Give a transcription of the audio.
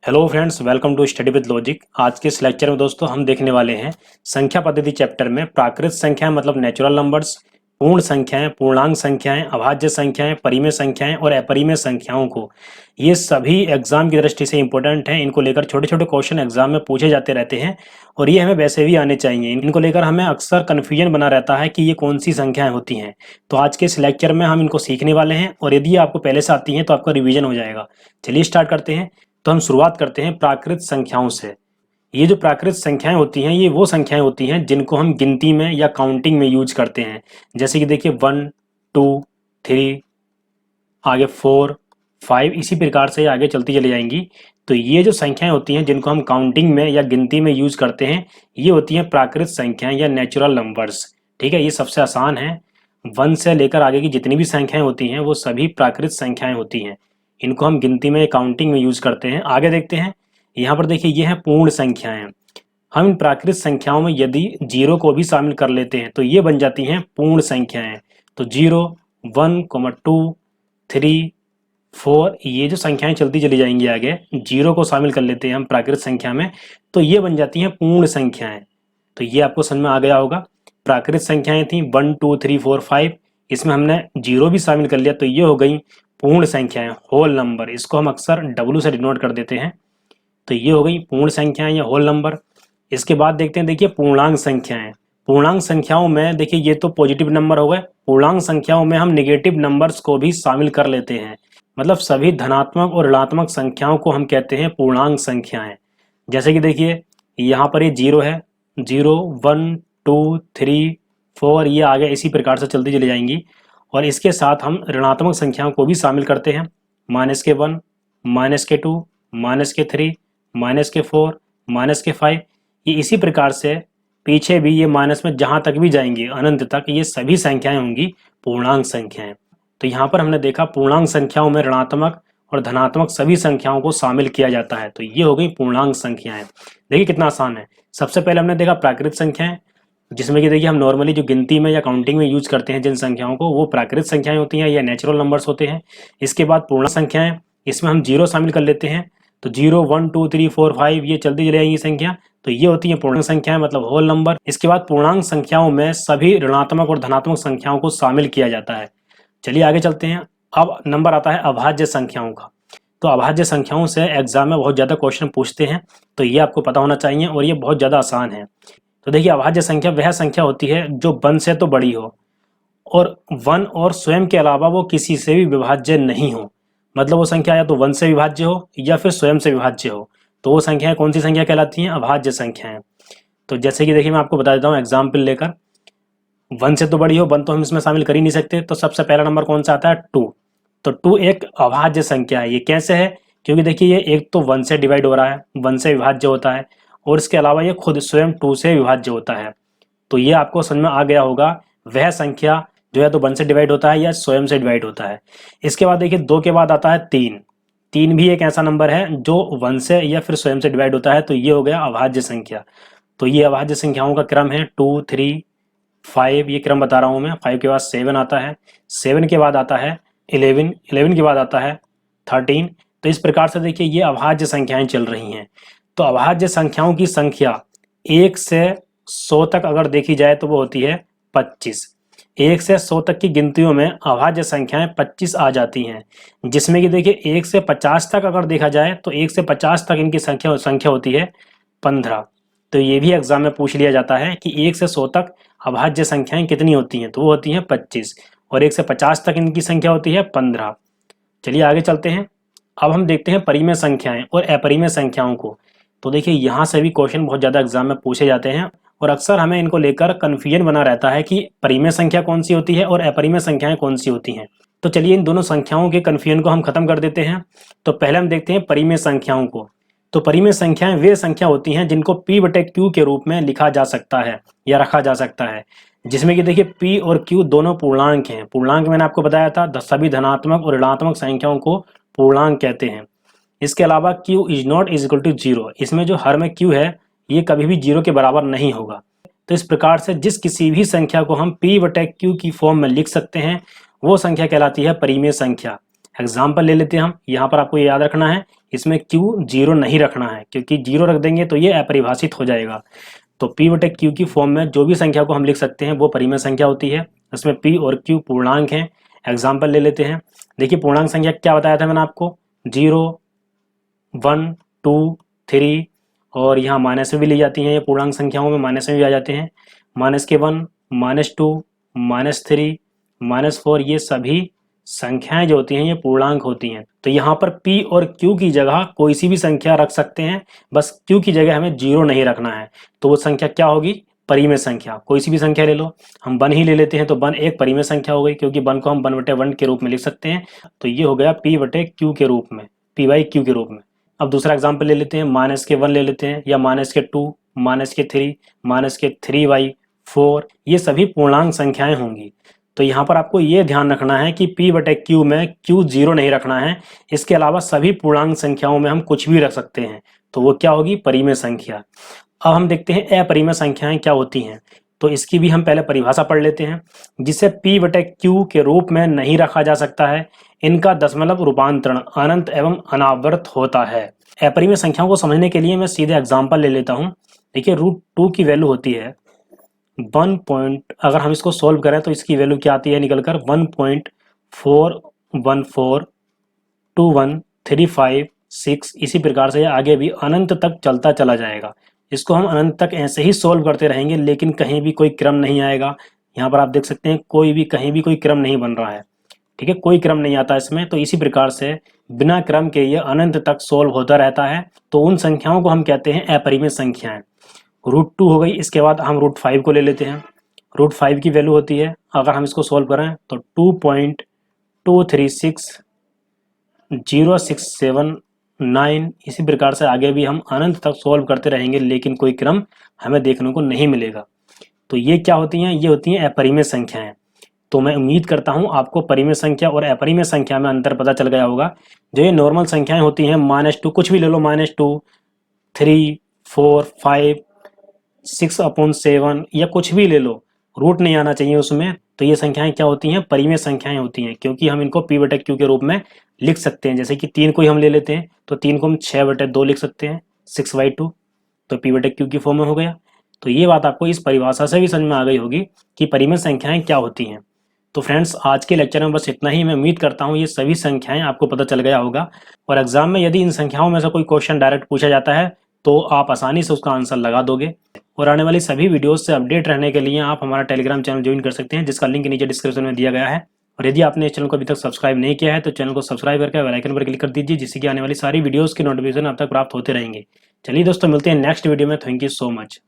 Hello friends, welcome to study with logic. आज के इस लेक्चर में दोस्तों हम देखने वाले हैं संख्या पद्धति चैप्टर में प्राकृत संख्याएं मतलब नेचुरल नंबर्स, पूर्ण संख्याएं, पूर्णांक संख्याएं, अभाज्य संख्याएं, परिमेय संख्याएं और अपरिमेय संख्याओं को। ये सभी एग्जाम की दृष्टि से इंपॉर्टेंट हैं। इनको लेकर छोटे छोटे क्वेश्चन एग्जाम में पूछे जाते रहते हैं और ये हमें वैसे भी आने चाहिए। इनको लेकर हमें अक्सर कन्फ्यूजन बना रहता है कि ये कौन सी संख्याएं होती हैं। तो आज के इस लेक्चर में हम इनको सीखने वाले हैं और यदि आपको पहले से आती हैं तो आपका रिवीजन हो जाएगा। चलिए स्टार्ट करते हैं। तो हम शुरुआत करते हैं प्राकृत संख्याओं से। ये जो प्राकृत संख्याएं होती हैं ये वो संख्याएं होती हैं जिनको हम गिनती में या काउंटिंग में यूज करते हैं। जैसे कि देखिए 1, 2, 3, आगे 4, 5, इसी प्रकार से आगे चलती चली जाएंगी। तो ये जो संख्याएं होती हैं जिनको हम काउंटिंग में या गिनती में यूज करते हैं ये होती हैं प्राकृत संख्याएं या नेचुरल नंबर्स। ठीक है, ये सबसे आसान है। 1 से लेकर आगे की जितनी भी संख्याएं होती हैं वो सभी प्राकृत संख्याएं होती हैं। इनको हम गिनती में काउंटिंग में यूज करते हैं। आगे देखते हैं। यहाँ पर देखिए ये है पूर्ण संख्याएं। हम इन प्राकृत संख्याओं में यदि 0 को भी शामिल कर लेते हैं तो ये बन जाती हैं पूर्ण संख्याएं। तो 0, 1, 2, 3, 4, ये जो संख्याएं चलती चली जाएंगी आगे, 0 को शामिल कर लेते हैं हम प्राकृत संख्या में तो ये बन जाती हैं पूर्ण संख्याएं। तो ये आपको समझ में आ गया होगा। प्राकृत संख्याएं थी 1, 2, 3, 4, 5, इसमें हमने 0 भी शामिल कर लिया तो ये हो गई पूर्ण संख्याएं, होल नंबर। इसको हम अक्सर W से डिनोट कर देते हैं। तो ये हो गई पूर्ण संख्याएं या होल नंबर। इसके बाद देखते हैं, देखिए पूर्णांक संख्याएं। पूर्णांक संख्याओं में देखिए ये तो पॉजिटिव नंबर हो गए। पूर्णांक संख्याओं में हम नेगेटिव नंबर्स को भी शामिल कर लेते हैं। मतलब सभी धनात्मक और ऋणात्मक संख्याओं को हम कहते हैं पूर्णांक संख्याएं। जैसे कि देखिए यहाँ पर ये 0 है, 0, 1, 2, 3, 4, ये आगे इसी प्रकार से चलती चली जाएंगी। और इसके साथ हम ऋणात्मक संख्याओं को भी शामिल करते हैं। -1, -2, -3, -4, -5, ये इसी प्रकार से पीछे भी ये माइनस में जहां तक भी जाएंगे अनंत तक, ये सभी संख्याएं होंगी पूर्णांक संख्याएं। तो यहाँ पर हमने देखा पूर्णांक संख्याओं में ऋणात्मक और धनात्मक सभी संख्याओं को शामिल किया जाता है। तो ये हो गई पूर्णांक संख्याएं। देखिए कितना आसान है। सबसे पहले हमने देखा प्राकृत संख्याएं, जिसमें कि देखिए हम नॉर्मली जो गिनती में या काउंटिंग में यूज करते हैं जिन संख्याओं को, वो प्राकृत संख्याएं होती हैं या नेचुरल नंबर्स होते हैं। इसके बाद पूर्ण संख्याएं, इसमें हम 0 शामिल कर लेते हैं। तो 0, 1, 2, 3, 4, 5 ये चलती चली जाएंगी संख्या। तो ये होती है पूर्णांक संख्याएं मतलब होल नंबर। इसके बाद पूर्णांक संख्याओं में सभी ऋणात्मक और धनात्मक संख्याओं को शामिल किया जाता है। चलिए आगे चलते हैं। अब नंबर आता है अभाज्य संख्याओं का। तो अभाज्य संख्याओं से एग्जाम में बहुत ज्यादा क्वेश्चन पूछते हैं, तो ये आपको पता होना चाहिए और ये बहुत ज्यादा आसान है। तो देखिए अभाज्य संख्या वह संख्या होती है जो 1 से तो बड़ी हो और 1 और स्वयं के अलावा वो किसी से भी विभाज्य नहीं हो। मतलब वो संख्या या तो 1 से विभाज्य हो या फिर स्वयं से विभाज्य हो। तो वो संख्याएं कौन सी संख्या कहलाती हैं? अभाज्य संख्याएं। तो जैसे कि देखिए मैं आपको बता देता हूँ एग्जाम्पल लेकर। 1 से तो बड़ी हो, 1 तो हम इसमें शामिल कर ही नहीं सकते। तो सबसे पहला नंबर कौन सा आता है? 2। तो 2 एक अभाज्य संख्या है। ये कैसे है? क्योंकि देखिए ये एक तो 1 से डिवाइड हो रहा है, 1 से विभाज्य होता है और इसके अलावा ये खुद स्वयं 2 से विभाज्य होता है। तो ये आपको समझ में आ गया होगा। वह संख्या जो है तो 1 से डिवाइड होता है या स्वयं से डिवाइड होता है। इसके बाद देखिए 2 के बाद आता है 3। 3 भी एक ऐसा नंबर है जो 1 से या फिर स्वयं से डिवाइड होता है। तो ये हो गया अभाज्य संख्या। तो ये अभाज्य संख्याओं का क्रम है 2, 3, 5, ये क्रम बता रहा हूं मैं। 5 के बाद 7 आता है, 7 के बाद आता है 11, 11 के बाद आता है 13। तो इस प्रकार से देखिए ये अभाज्य संख्याएं चल रही हैं। तो अभाज्य संख्याओं की संख्या 1 से 100 तक अगर देखी जाए तो वो होती है 25। 1 से 100 तक की गिनतियों में अभाज्य संख्याएं 25 आ जाती हैं। जिसमें कि देखिए 1 से 50 तक अगर देखा जाए तो 1 से 50 तक इनकी संख्या होती है 15। तो ये भी एग्जाम में पूछ लिया जाता है कि 1 से 100 तक अभाज्य संख्याएं कितनी होती हैं? तो वो होती हैं 25 और 1 से 50 तक इनकी संख्या होती है 15। चलिए आगे चलते हैं। अब हम देखते हैं परिमेय संख्याएं और अपरिमेय संख्याओं को। तो देखिए यहाँ से भी क्वेश्चन बहुत ज़्यादा एग्जाम में पूछे जाते हैं और अक्सर हमें इनको लेकर कन्फ्यूजन बना रहता है कि परिमेय संख्या कौन सी होती है और अपरिमेय संख्याएं कौन सी होती हैं। तो चलिए इन दोनों संख्याओं के कन्फ्यूजन को हम खत्म कर देते हैं। तो पहले हम देखते हैं परिमेय संख्याओं को। तो परिमेय संख्याएं वे संख्या होती हैं जिनको P/Q के रूप में लिखा जा सकता है या रखा जा सकता है। जिसमें कि देखिए P और Q दोनों पूर्णांक हैं। पूर्णांक मैंने आपको बताया था, सभी धनात्मक और ऋणात्मक संख्याओं को पूर्णांक कहते हैं। इसके अलावा Q is not is equal to 0। इसमें जो हर में Q है ये कभी भी 0 के बराबर नहीं होगा। तो इस प्रकार से जिस किसी भी संख्या को हम P/Q की फॉर्म में लिख सकते हैं वो संख्या कहलाती है परिमेय संख्या। एग्जाम्पल ले लेते हैं हम। यहाँ पर आपको ये याद रखना है इसमें क्यू जीरो नहीं रखना है, क्योंकि जीरो रख देंगे तो ये अपरिभाषित हो जाएगा। तो p बटे क्यू की फॉर्म में जो भी संख्या को हम लिख सकते हैं वो परिमेय संख्या होती है। इसमें p और q पूर्णांक हैं। एग्जाम्पल ले लेते हैं। देखिए पूर्णांक संख्या क्या बताया था मैंने आपको, 0, 1, 2, 3, और यहाँ माइनस में भी ली जाती हैं। ये पूर्णांक संख्याओं में माइनस में भी आ जाते हैं। -1, -2, -3, -4, ये सभी संख्याएं जो होती हैं ये पूर्णांक होती हैं। तो यहाँ पर p और q की जगह कोई सी भी संख्या रख सकते हैं, बस q की जगह हमें 0 नहीं रखना है। तो वो संख्या क्या होगी, परिमेय संख्या। कोई सी भी संख्या ले लो, हम 1 ही ले लेते हैं तो 1 एक परिमेय संख्या हो गई, क्योंकि 1 को हम 1/1 के रूप में लिख सकते हैं। तो ये हो गया p बटे q के रूप में, p/q के रूप में। अब दूसरा एग्जाम्पल ले लेते हैं, -1 ले लेते हैं, या -2, -3, -3/4, ये सभी पूर्णांक संख्याएं होंगी। तो यहाँ पर आपको ये ध्यान रखना है कि p बटे q में q 0 नहीं रखना है। इसके अलावा सभी पूर्णांक संख्याओं में हम कुछ भी रख सकते हैं, तो वो क्या होगी, परिमेय संख्या। अब हम देखते हैं अपरिमेय संख्याएं क्या होती हैं। तो इसकी भी हम पहले परिभाषा पढ़ लेते हैं, जिसे p बटे q के रूप में नहीं रखा जा सकता है। इनका दशमलव रूपांतरण अनंत एवं अनावर्त होता है। अपरिमेय संख्याओं को समझने के लिए मैं सीधे एग्जाम्पल ले लेता हूँ। देखिए √2 की वैल्यू होती है 1 पॉइंट, अगर हम इसको सोल्व करें तो इसकी वैल्यू क्या आती है निकलकर 1.4142135 इसी प्रकार से आगे भी अनंत तक चलता चला जाएगा। इसको हम अनंत तक ऐसे ही सोल्व करते रहेंगे, लेकिन कहीं भी कोई क्रम नहीं आएगा। यहाँ पर आप देख सकते हैं कोई भी कहीं भी कोई क्रम नहीं बन रहा है, ठीक है, कोई क्रम नहीं आता इसमें। तो इसी प्रकार से बिना क्रम के ये अनंत तक सोल्व होता रहता है। तो उन संख्याओं को हम कहते हैं अपरिमेय संख्याएं। √2 हो गई, इसके बाद हम √5 को ले लेते हैं। √5 की वैल्यू होती है, अगर हम इसको सोल्व करें तो 2.2360679। इसी प्रकार से आगे भी हम अनंत तक सोल्व करते रहेंगे, लेकिन कोई क्रम हमें देखने को नहीं मिलेगा। तो ये क्या होती हैं, ये होती हैं अपरिमेय संख्याएं। तो मैं उम्मीद करता हूं आपको परिमेय संख्या और अपरिमेय संख्या में अंतर पता चल गया होगा। जो ये नॉर्मल संख्याएं होती हैं, -2 कुछ भी ले लो, -2, 3, 4, 5, 6/7 या कुछ भी ले लो, रूट नहीं आना चाहिए उसमें। तो ये संख्याएं क्या होती हैं, परिमेय संख्याएं होती हैं, क्योंकि हम इनको p बटे q के रूप में लिख सकते हैं। जैसे कि 3 को ही हम ले लेते हैं तो 3 को हम 6/2 लिख सकते हैं, 6/2, तो p बटे q की फॉर्म में हो गया। तो ये बात आपको इस परिभाषा से भी समझ में आ गई होगी कि परिमेय संख्याएं क्या होती हैं। तो फ्रेंड्स आज के लेक्चर में बस इतना ही। मैं उम्मीद करता हूँ ये सभी संख्याएं आपको पता चल गया होगा, और एग्जाम में यदि इन संख्याओं में से कोई क्वेश्चन डायरेक्ट पूछा जाता है तो आप आसानी से उसका आंसर लगा दोगे। और आने वाली सभी वीडियोस से अपडेट रहने के लिए आप हमारा टेलीग्राम चैनल ज्वाइन कर सकते हैं, जिसका लिंक नीचे डिस्क्रिप्शन में दिया गया है। और यदि आपने इस चैनल को अभी तक सब्सक्राइब नहीं किया है तो चैनल को सब्सक्राइब करके बेल आइकन पर क्लिक कर दीजिए, जिससे कि आने वाली सारी वीडियोस की नोटिफिकेशन आप तक प्राप्त होते रहेंगे। चलिए दोस्तों, मिलते हैं नेक्स्ट वीडियो में। Thank you so much.